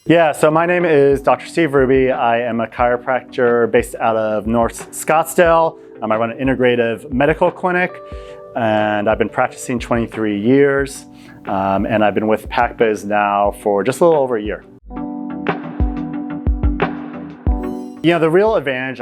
Yeah, so my name is Dr. Steve Hruby. I am a chiropractor based out of North Scottsdale. I run an integrative medical clinic, and I've been practicing 23 years, and I've been with Pac Biz now for just a little over a year. You know, the real advantage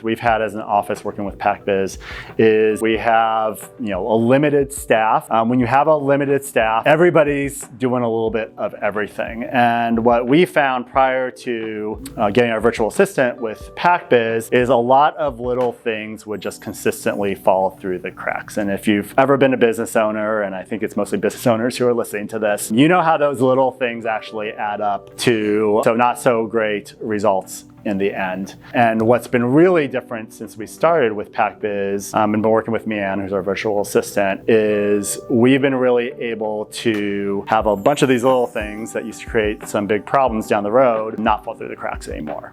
we've had as an office working with Pac Biz is we have, a limited staff. When you have a limited staff, everybody's doing a little bit of everything. And what we found prior to getting our virtual assistant with Pac Biz is a lot of little things would just consistently fall through the cracks. And if you've ever been a business owner, and I think it's mostly business owners who are listening to this, you know how those little things actually add up to not so great results in the end. And what's been really different since we started with Pac Biz and been working with Mianne, who's our virtual assistant, is we've been really able to have a bunch of these little things that used to create some big problems down the road not fall through the cracks anymore.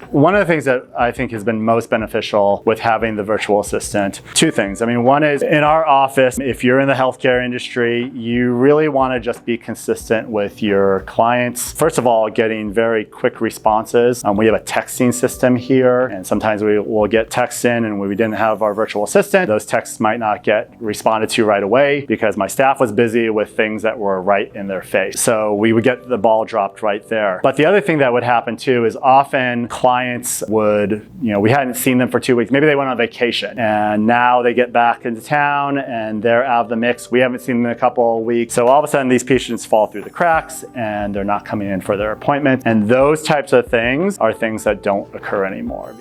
One of the things that I think has been most beneficial with having the virtual assistant, two things. One is in our office, if you're in the healthcare industry, you really want to just be consistent with your clients. First of all, getting very quick responses. We have a texting system here, and sometimes we will get texts in, and when we didn't have our virtual assistant, those texts might not get responded to right away because my staff was busy with things that were right in their face. So we would get the ball dropped right there. But the other thing that would happen too is often clients would, we hadn't seen them for 2 weeks. Maybe they went on vacation and now they get back into town and they're out of the mix. We haven't seen them in a couple of weeks. So all of a sudden these patients fall through the cracks and they're not coming in for their appointment. And those types of things are things that don't occur anymore.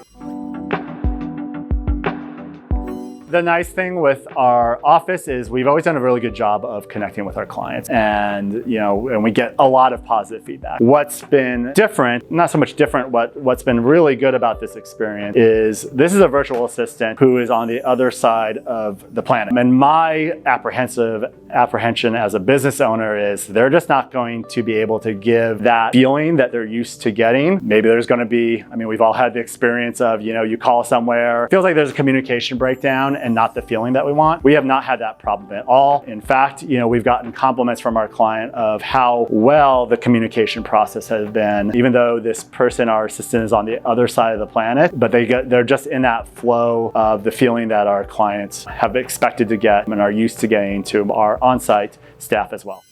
The nice thing with our office is we've always done a really good job of connecting with our clients, and and we get a lot of positive feedback. What's been different, not so much different, what's been really good about this experience is this is a virtual assistant who is on the other side of the planet. And my apprehension as a business owner is they're just not going to be able to give that feeling that they're used to getting. Maybe there's going to be, we've all had the experience of, you call somewhere, feels like there's a communication breakdown and not the feeling that we want. We have not had that problem at all. In fact, we've gotten compliments from our client of how well the communication process has been, even though this person, our assistant, is on the other side of the planet, but they're just in that flow of the feeling that our clients have expected to get and are used to getting to our on-site staff as well.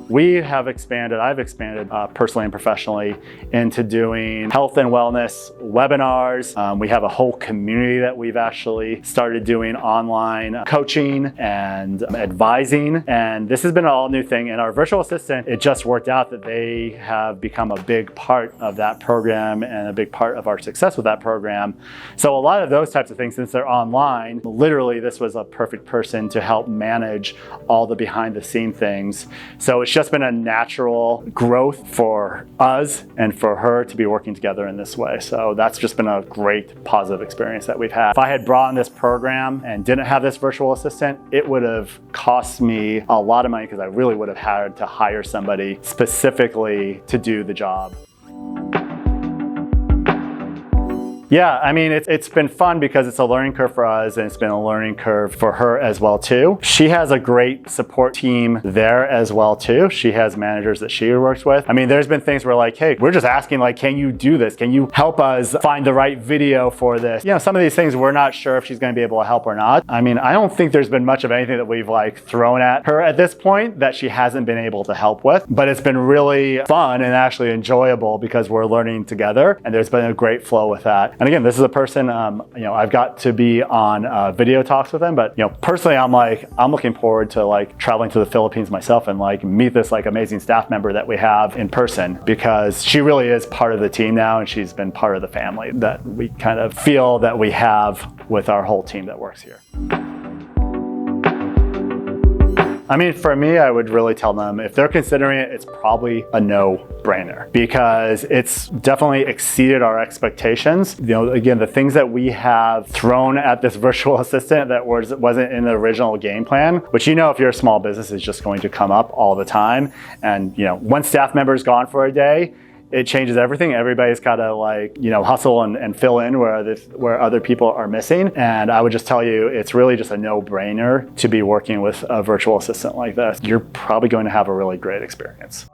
I've expanded personally and professionally into doing health and wellness webinars. We have a whole community that we've actually started doing online coaching and advising. And this has been an all new thing. And our virtual assistant, it just worked out that they have become a big part of that program and a big part of our success with that program. So a lot of those types of things, since they're online, literally this was a perfect person to help manage all the behind the scene things. So it's just been a natural growth for us and for her to be working together in this way. So that's just been a great positive experience that we've had. If I had brought in this program and didn't have this virtual assistant, it would have cost me a lot of money because I really would have had to hire somebody specifically to do the job. Yeah, it's been fun because it's a learning curve for us and it's been a learning curve for her as well too. She has a great support team there as well too. She has managers that she works with. There's been things where hey, we're just asking can you do this? Can you help us find the right video for this? Some of these things we're not sure if she's going to be able to help or not. I don't think there's been much of anything that we've thrown at her at this point that she hasn't been able to help with. But it's been really fun and actually enjoyable because we're learning together and there's been a great flow with that. And again, this is a person, I've got to be on video talks with them, but personally, I'm looking forward to traveling to the Philippines myself and meet this amazing staff member that we have in person, because she really is part of the team now and she's been part of the family that we kind of feel that we have with our whole team that works here. For me, I would really tell them if they're considering it, it's probably a no-brainer because it's definitely exceeded our expectations. Again, the things that we have thrown at this virtual assistant that wasn't in the original game plan, which if you're a small business is just going to come up all the time. And one staff member is gone for a day, it changes everything. Everybody's got to like, hustle and fill in where other people are missing. And I would just tell you, it's really just a no-brainer to be working with a virtual assistant like this. You're probably going to have a really great experience.